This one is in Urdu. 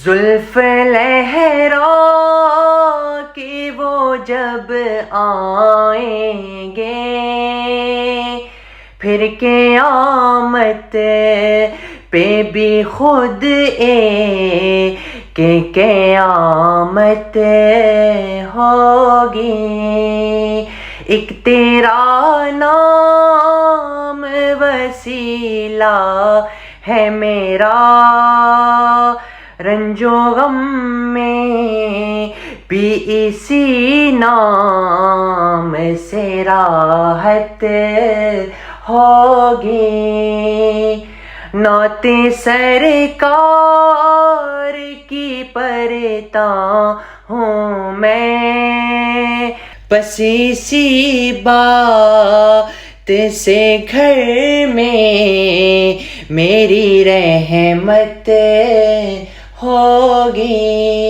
زلف لہرا کہ وہ جب آئیں گے پھر قیامت پہ بھی خود کہ قیامت ہوگی. ایک تیرا نام وسیلہ ہے میرا، رنج و غم میں بھی اسی نام سے راحت ہوگی. نعت سرکار کی پڑھتا ہوں میں، بس اسی بات سے گھر میں میری رحمت ہوگی.